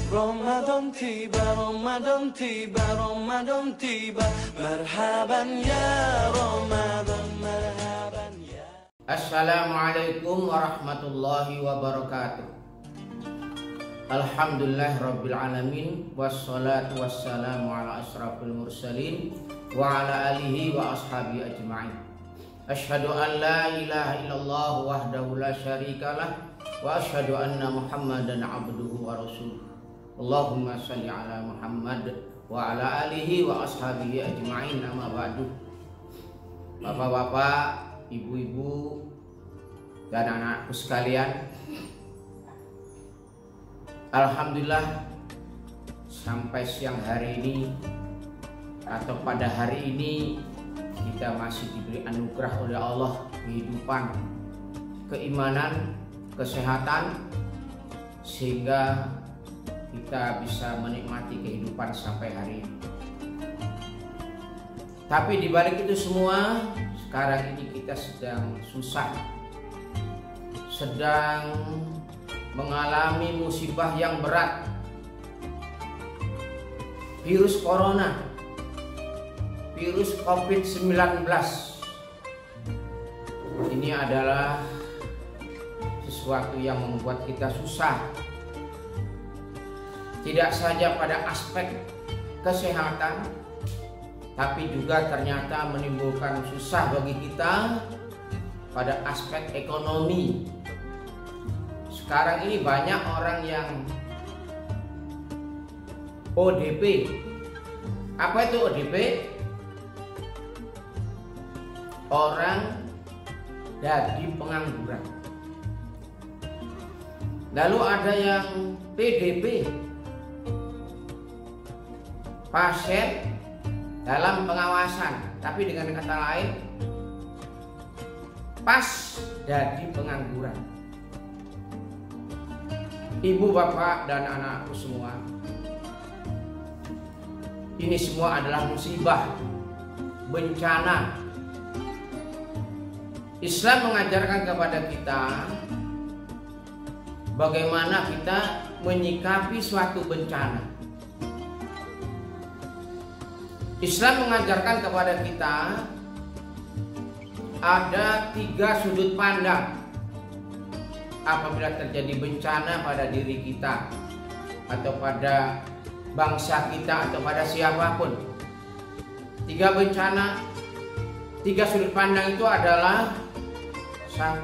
Ramadan tiba, Ramadan tiba, Ramadan tiba. Marhaban ya Ramadan, marhaban ya. Assalamualaikum warahmatullahi wabarakatuh. Alhamdulillah rabbil alamin, wassalatu wassalamu ala asrafil mursalin wa ala alihi wa ashabi ajma'in. Asyhadu an la ilaha illallah wahdahu la syarikalah wa asyhadu anna Muhammadan abduhu wa rasuluh. Allahumma shalli ala Muhammad wa ala alihi wa ashabihi ajma'in, amma ba'du. Bapak-bapak, ibu-ibu, dan anakku sekalian, alhamdulillah sampai siang hari ini atau pada hari ini kita masih diberi anugerah oleh Allah kehidupan, keimanan, kesehatan, sehingga kita bisa menikmati kehidupan sampai hari ini. Tapi di balik itu semua, sekarang ini kita sedang susah, sedang mengalami musibah yang berat. Virus corona, virus COVID-19 ini adalah sesuatu yang membuat kita susah. Tidak saja pada aspek kesehatan, tapi juga ternyata menimbulkan susah bagi kita pada aspek ekonomi. Sekarang ini banyak orang yang ODP. Apa itu ODP? Orang jadi pengangguran. Lalu ada yang PDP, pasien dalam pengawasan, tapi dengan kata lain pas jadi pengangguran. Ibu, bapak, dan anakku semua, ini semua adalah musibah, bencana. Islam mengajarkan kepada kita bagaimana kita menyikapi suatu bencana. Islam mengajarkan kepada kita ada 3 sudut pandang apabila terjadi bencana pada diri kita atau pada bangsa kita atau pada siapapun. 3 bencana, 3 sudut pandang itu adalah: 1,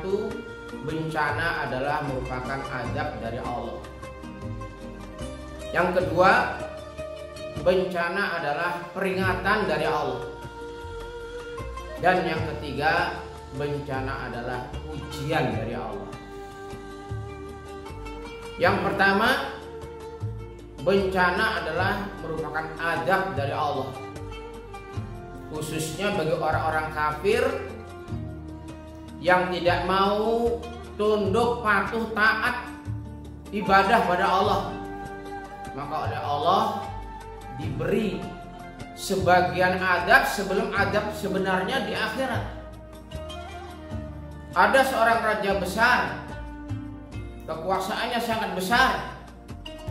bencana adalah merupakan azab dari Allah. Yang kedua, bencana adalah peringatan dari Allah. Dan yang ketiga, bencana adalah ujian dari Allah. Yang pertama, bencana adalah merupakan azab dari Allah, khususnya bagi orang-orang kafir yang tidak mau tunduk, patuh, taat, ibadah pada Allah. Maka oleh Allah diberi sebagian adab sebelum adab sebenarnya di akhirat. Ada seorang raja besar, kekuasaannya sangat besar,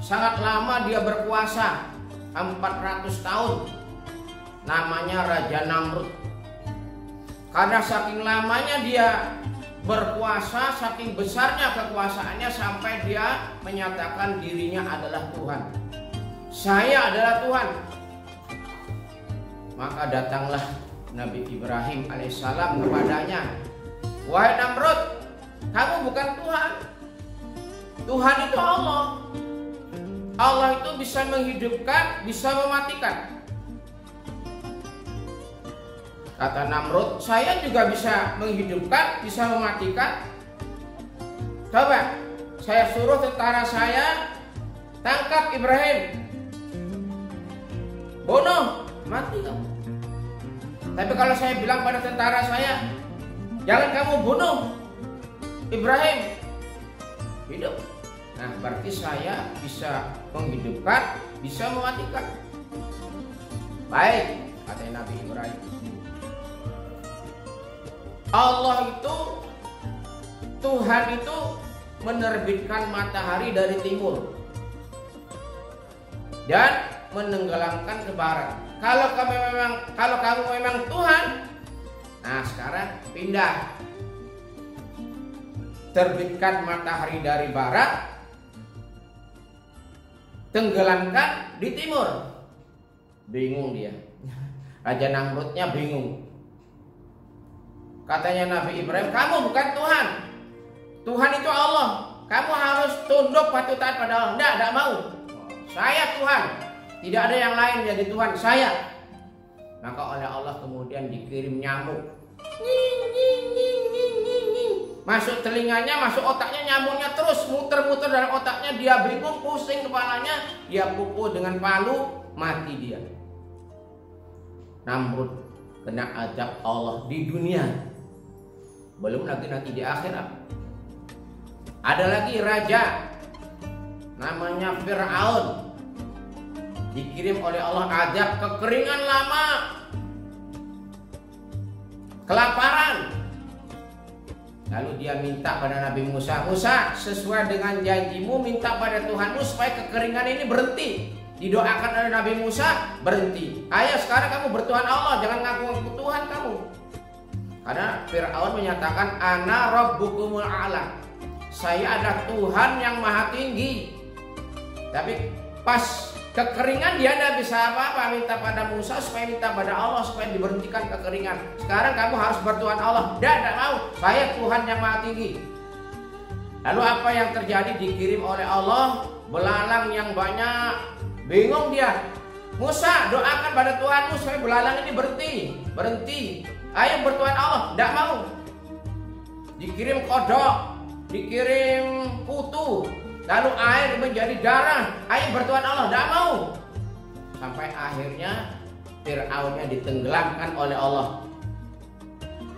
sangat lama dia berkuasa, 400 tahun. Namanya Raja Namrud. Karena saking lamanya dia berkuasa, saking besarnya kekuasaannya, sampai dia menyatakan dirinya adalah Tuhan. Saya adalah Tuhan. Maka datanglah Nabi Ibrahim alaihissalam kepadanya. Wahai Namrud, kamu bukan Tuhan. Tuhan itu Allah. Allah itu bisa menghidupkan, bisa mematikan. Kata Namrud, saya juga bisa menghidupkan, bisa mematikan. Coba saya suruh tentara saya tangkap Ibrahim, bunuh, mati kamu. Tapi kalau saya bilang pada tentara saya, jangan kamu bunuh Ibrahim, hidup. Nah, berarti saya bisa menghidupkan, bisa mematikan. Baik, kata Nabi Ibrahim. Allah itu, Tuhan itu menerbitkan matahari dari timur. dan menenggelamkan ke barat. Kalau kamu memang Tuhan, nah sekarang pindah, terbitkan matahari dari barat, tenggelamkan di timur. Bingung dia, Raja Namrudnya bingung. Katanya Nabi Ibrahim, kamu bukan Tuhan, Tuhan itu Allah, kamu harus tunduk patuh taat pada Allah. Tidak mau, saya Tuhan, tidak ada yang lain jadi Tuhan, saya. Maka oleh Allah kemudian dikirim nyamuk, masuk telinganya, masuk otaknya, nyamuknya terus muter-muter dalam otaknya. Dia bingung, pusing kepalanya, dia pukul dengan palu, mati dia. Namrud kena azab Allah di dunia, belum lagi nanti di akhirat. Ada lagi raja namanya Fir'aun, dikirim oleh Allah azab kekeringan lama, kelaparan. Lalu dia minta pada Nabi Musa, Musa, sesuai dengan janjimu, minta pada Tuhanmu supaya kekeringan ini berhenti. Didoakan oleh Nabi Musa, berhenti. Ayo sekarang kamu bertuhan Allah, jangan ngaku-ngaku Tuhan kamu. Karena Fir'aun menyatakan, Ana Rabbukumul A'la, saya ada Tuhan yang maha tinggi. Tapi pas kekeringan dia tidak bisa apa-apa, minta pada Musa supaya minta pada Allah supaya diberhentikan kekeringan. Sekarang kamu harus bertuhan Allah. Tidak mau, saya Tuhan yang maha tinggi. Lalu apa yang terjadi? Dikirim oleh Allah belalang yang banyak. Bingung dia, Musa doakan pada Tuhanmu supaya belalang ini berhenti. Ayo bertuhan Allah. Tidak mau. Dikirim kodok, dikirim kutu, lalu air menjadi darah. Ayo bertuhan Allah. Tidak mau. Sampai akhirnya Fir'aunnya ditenggelamkan oleh Allah.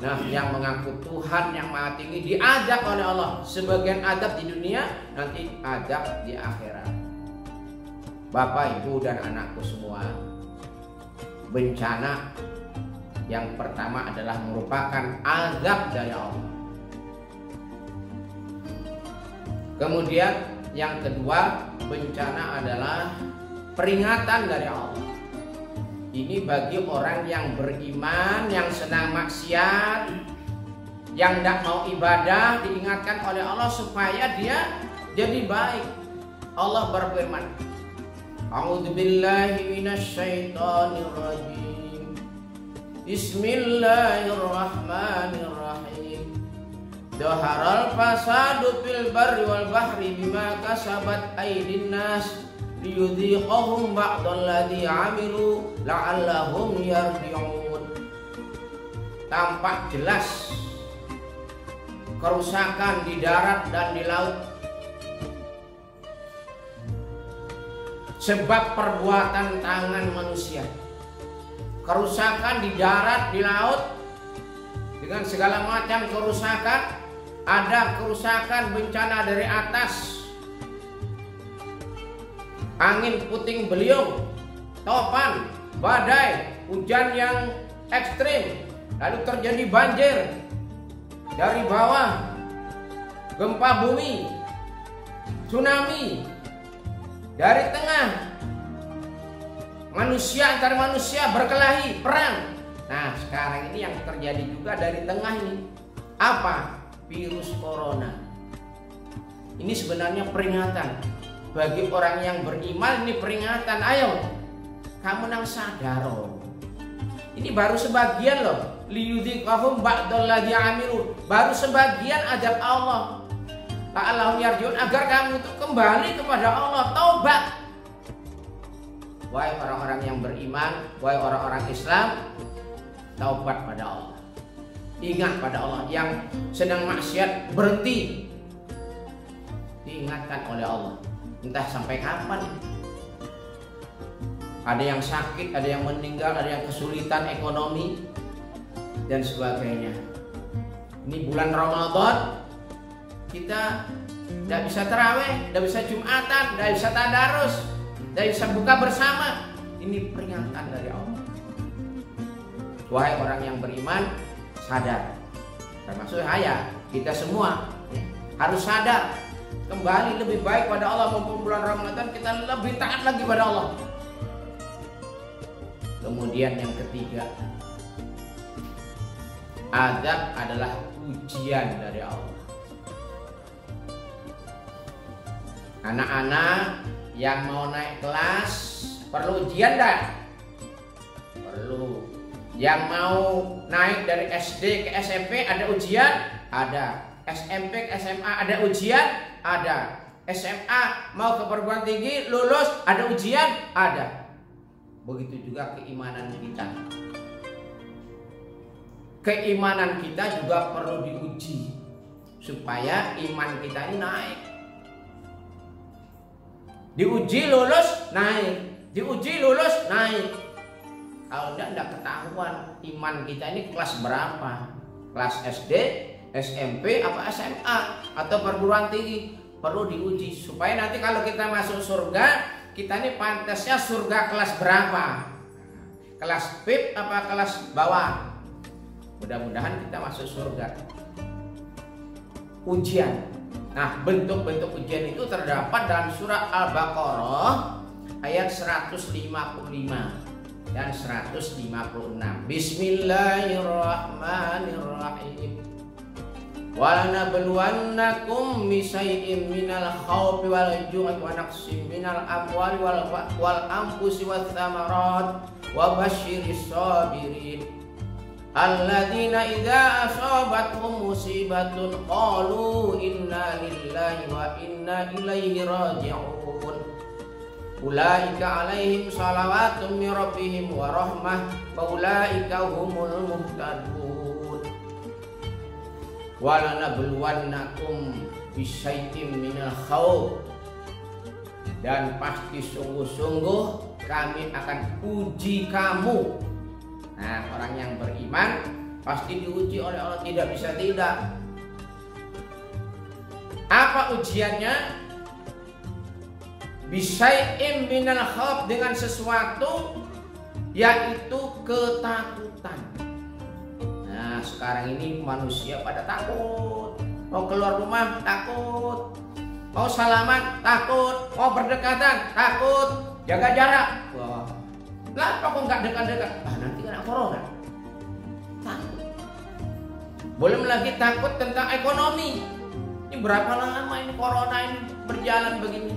Nah, yang mengaku Tuhan yang maha tinggi diazab oleh Allah. Sebagian azab di dunia, nanti azab di akhirat. Bapak, Ibu, dan anakku semua, bencana yang pertama adalah merupakan azab dari Allah. Kemudian yang kedua, bencana adalah peringatan dari Allah. Ini bagi orang yang beriman, yang senang maksiat, yang tidak mau ibadah, diingatkan oleh Allah supaya dia jadi baik. Allah berfirman, A'udzubillahi minasyaitonirrajim. Bismillahirrahmanirrahim. Dhaharal fasadu fil barri wal bahri bima kasabat aydin nas liyudhiqahum ba'dalladzi 'amilu la'allahum yarji'un. Tampak jelas kerusakan di darat dan di laut sebab perbuatan tangan manusia. Kerusakan di darat, di laut, dengan segala macam kerusakan. Ada kerusakan bencana dari atas, angin puting beliung, topan, badai, hujan yang ekstrim, lalu terjadi banjir. Dari bawah, gempa bumi, tsunami. Dari tengah, manusia antar manusia berkelahi, perang. Nah, sekarang ini yang terjadi juga dari tengah ini. Apa? Virus corona. Ini sebenarnya peringatan. Bagi orang yang beriman ini peringatan. Ayo, kamu nang sadar. Ini baru sebagian loh. Liyudhiqahum ba'dalladzi 'amilu. Baru sebagian azab Allah. La'allahum yarji'un, agar kamu itu kembali kepada Allah, taubat. Wahai orang-orang yang beriman, wahai orang-orang Islam, taubat pada Allah. Ingat pada Allah. Yang sedang maksiat, berhenti. Diingatkan oleh Allah. Entah sampai kapan. Ada yang sakit, ada yang meninggal, ada yang kesulitan ekonomi, dan sebagainya. Ini bulan Ramadan, kita tidak bisa tarawih, tidak bisa Jumatan, tidak bisa tadarus, tidak bisa buka bersama. Ini peringatan dari Allah. Wahai orang yang beriman, sadar. Termasuk saya, kita semua harus sadar kembali lebih baik pada Allah. Mumpung bulan Ramadan kita lebih taat lagi pada Allah. Kemudian yang ketiga, azab adalah ujian dari Allah. Anak-anak yang mau naik kelas perlu ujian dah? Perlu. Yang mau naik dari SD ke SMP ada ujian? Ada. SMP ke SMA ada ujian? Ada. SMA mau ke perguruan tinggi lulus ada ujian? Ada. Begitu juga keimanan kita. Keimanan kita juga perlu diuji supaya iman kita ini naik. Diuji lulus naik, diuji lulus naik. Kalau tidak ketahuan iman kita ini kelas berapa? Kelas SD, SMP, apa SMA atau perguruan tinggi, perlu diuji supaya nanti kalau kita masuk surga, kita ini pantasnya surga kelas berapa? Kelas VIP apa kelas bawah? Mudah-mudahan kita masuk surga. Ujian. Nah, bentuk-bentuk ujian itu terdapat dalam surah Al-Baqarah ayat 155 dan 156. Bismillahirrahmanirrahim. Wa nabluwannakum bisyai'im minal khawfi wal ju'i wa naqsim minal amwali wal anfusi wath thamarat wa basyiris sabirin. Alladzina idza asabatuhum musibatun qalu inna lillahi wa inna ilaihi raji'un. Ulaika alaihim salawatun min rabbihim wa rahmah wa ulaika humul muhtadun. Wa lanabluwannakum bisyai'im minal khawf, dan pasti sungguh-sungguh kami akan uji kamu. Nah, orang yang beriman pasti diuji oleh Allah, tidak bisa tidak. Apa ujiannya? Bisyai'im minal khawf, dengan sesuatu yaitu ketakutan. Nah, sekarang ini manusia pada takut. Mau keluar rumah takut. Mau salaman takut. Mau berdekatan takut. Jaga jarak. Wah. Lah kok nggak dekat-dekat? Nanti kena corona. Takut. Belum lagi takut tentang ekonomi. Ini berapa lama ini corona ini berjalan begini?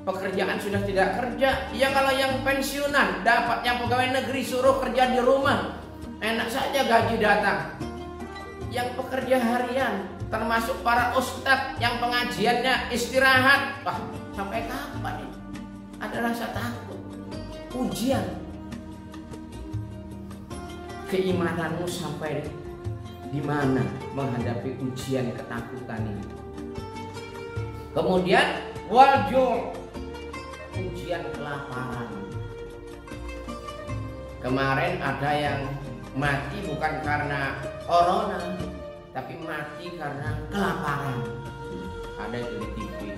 Pekerjaan sudah tidak kerja. Ya kalau yang pensiunan dapat, yang pegawai negeri suruh kerja di rumah, enak saja gaji datang. Yang pekerja harian, termasuk para ustadz yang pengajiannya istirahat, wah sampai kapan ini? Ada rasa takut. Ujian. Keimananmu sampai di mana menghadapi ujian ketakutan ini? Kemudian wajul, ujian kelaparan. Kemarin ada yang mati bukan karena corona, tapi mati karena kelaparan. Ada itu di TV.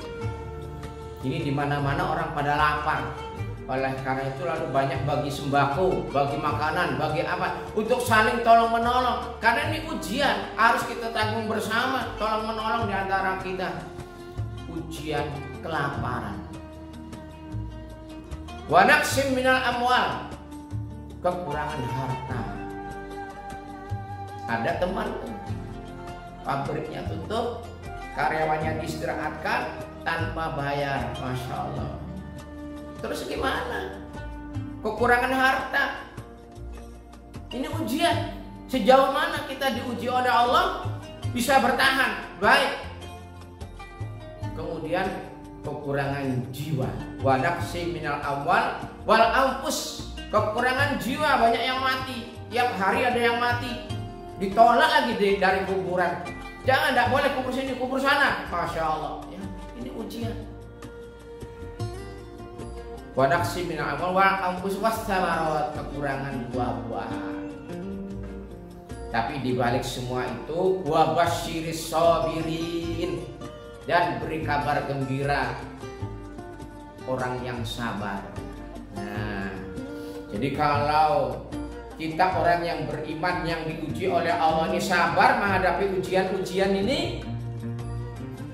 Ini di mana-mana orang pada lapar. Oleh karena itu lalu banyak bagi sembako, bagi makanan, bagi apa, untuk saling tolong menolong. Karena ini ujian, harus kita tanggung bersama, tolong menolong di antara kita. Ujian kelaparan. Wa naqsim minal amwal, kekurangan harta. Ada teman pabriknya tutup, karyawannya diistirahatkan tanpa bayar, masya Allah. Terus gimana? Kekurangan harta. Ini ujian. Sejauh mana kita diuji oleh Allah bisa bertahan baik. Kemudian kekurangan jiwa. Wa naqsi minal amwal wal anfus, kekurangan jiwa, banyak yang mati. Tiap hari ada yang mati. Ditolak lagi dari kuburan. Jangan, tidak boleh kubur sini, kubur sana. Masya Allah. Ya, ini ujian. Wa naqsi minal amwal wal anfus was thamarat, kekurangan buah-buahan. Tapi dibalik semua itu, wa basyiris sabirin, dan beri kabar gembira orang yang sabar. Nah, jadi kalau kita orang yang beriman yang diuji oleh Allah ini sabar menghadapi ujian-ujian ini,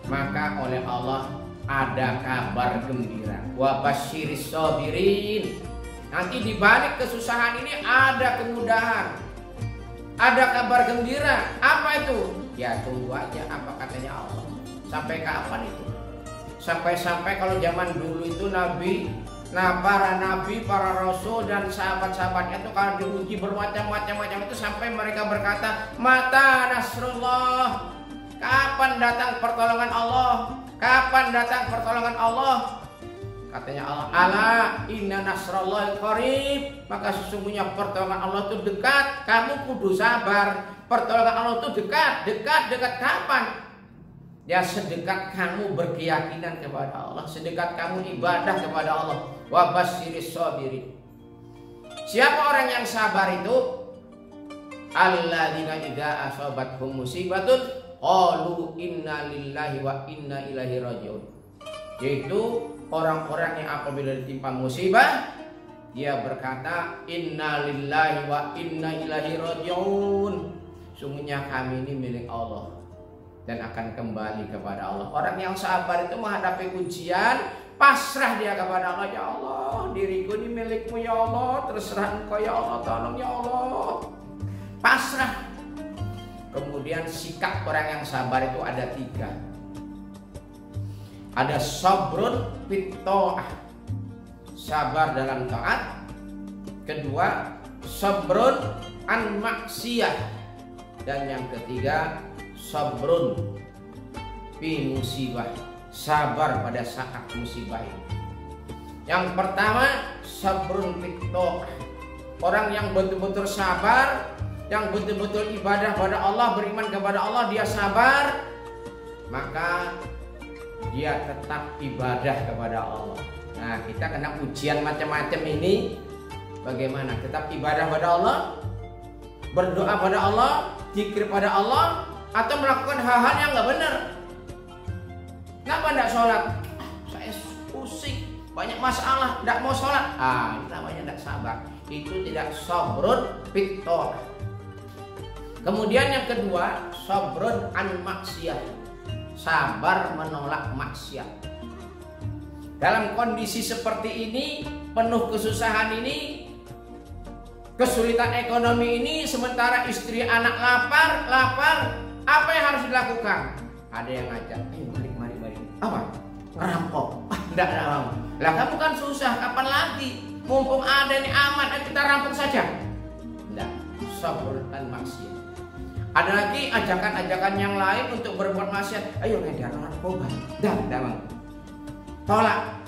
maka oleh Allah ada kabar gembira. Wa basyiris sabirin. Nanti di balik kesusahan ini ada kemudahan, ada kabar gembira. Apa itu? Ya tunggu aja apa katanya Allah. Sampai kapan itu? Sampai-sampai kalau zaman dulu itu para nabi, para rasul dan sahabat-sahabatnya itu kalau diuji bermacam-macam itu sampai mereka berkata, mata nasrullah, kapan datang pertolongan Allah? Kapan datang pertolongan Allah? Katanya Allah, ala inna nasrallahi qarib, maka sesungguhnya pertolongan Allah itu dekat, kamu kudu sabar. Pertolongan Allah itu dekat kapan? Ya sedekat kamu berkeyakinan kepada Allah, sedekat kamu ibadah kepada Allah. Wa basyiris sabirin. Siapa orang yang sabar itu? Alladzina idza asabathum musibatun qalu inna lillahi wa inna ilaihi rajiun. Yaitu orang-orang yang apabila ditimpa musibah, dia berkata inna lillahi wa inna ilaihi rajiun. Sungguhnya kami ini milik Allah dan akan kembali kepada Allah. Orang yang sabar itu menghadapi ujian, pasrah dia kepada Allah. Ya Allah, diriku ini milikmu ya Allah, terserah engkau ya Allah, tolong ya Allah. Pasrah. Kemudian sikap orang yang sabar itu ada 3. Ada sabrun fit ta'ah, sabar dalam taat. Kedua, sabrun an maksiyah. Dan yang ketiga, sabrun fi musibah, sabar pada saat musibah ini. Yang pertama, sabrun fit ta'ah, orang yang betul-betul sabar, yang betul-betul ibadah pada Allah, beriman kepada Allah, dia sabar, maka dia tetap ibadah kepada Allah. Nah, kita kena ujian macam-macam ini, bagaimana tetap ibadah pada Allah, berdoa pada Allah, zikir pada Allah, atau melakukan hal-hal yang nggak benar. Kenapa tidak sholat? Saya pusing, banyak masalah, tidak mau sholat. Itu namanya tidak sabar. Itu tidak sabrun fit ta'ah. Kemudian yang kedua, sabrun an maksiyah, sabar menolak maksiat. Dalam kondisi seperti ini, penuh kesusahan ini, kesulitan ekonomi ini, sementara istri anak lapar, apa yang harus dilakukan? Ada yang ngajak, ayo mari. Apa? Ngerampok. Enggak mau. Lah kamu kan susah, kapan lagi? Mumpung ada ini aman, kita rampok saja. Enggak, sabrun an maksiat. Ada lagi ajakan-ajakan yang lain untuk berbuat maksiat. Ayo ngedar narkoba. Enggak mau. Tolak.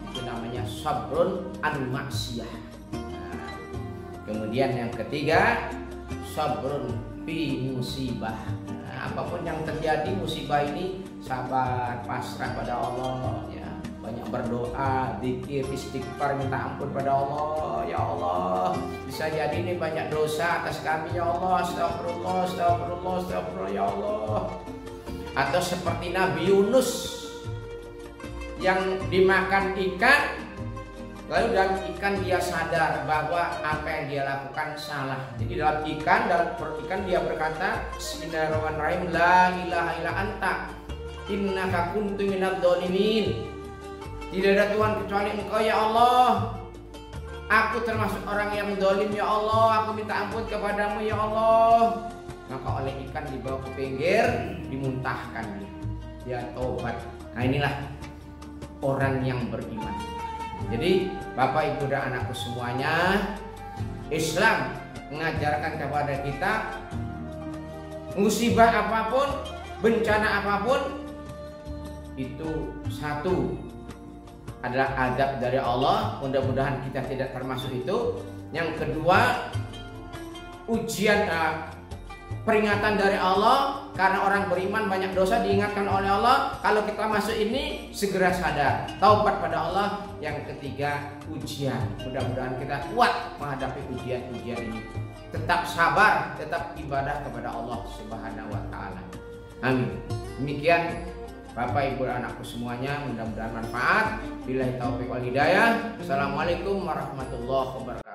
Itu namanya sabrun an maksiyah. Nah, kemudian yang ketiga, sabrun fi musibah. Nah, apapun yang terjadi musibah ini, sabar, pasrah pada Allah, ya. Banyak berdoa, zikir, istighfar, minta ampun pada Allah. Ya Allah, bisa jadi ini banyak dosa atas kami ya Allah. Astagfirullah ya Allah. Atau seperti Nabi Yunus yang dimakan ikan, lalu dalam ikan dia sadar bahwa apa yang dia lakukan salah. Jadi dalam perut ikan dia berkata, Bismillahirrahmanirrahim, la ilaha illa anta innaka kuntu minadh dhalimin. Tidak ada Tuhan kecuali Engkau ya Allah. Aku termasuk orang yang zalim ya Allah. Aku minta ampun kepadamu ya Allah. Maka oleh ikan dibawa ke pinggir, dimuntahkan. Dia tobat. Nah inilah orang yang beriman. Jadi Bapak Ibu dan anakku semuanya, Islam mengajarkan kepada kita, musibah apapun, bencana apapun, itu satu adalah azab dari Allah. Mudah-mudahan kita tidak termasuk itu. Yang kedua, ujian, peringatan dari Allah. Karena orang beriman banyak dosa diingatkan oleh Allah. Kalau kita masuk ini, segera sadar, taubat pada Allah. Yang ketiga, ujian. Mudah-mudahan kita kuat menghadapi ujian-ujian ini. Tetap sabar, tetap ibadah kepada Allah Subhanahu wa Ta'ala. Amin. Demikian Bapak Ibu dan anakku semuanya, mudah-mudahan manfaat. Billahi taufiq wal hidayah. Assalamualaikum warahmatullahi wabarakatuh.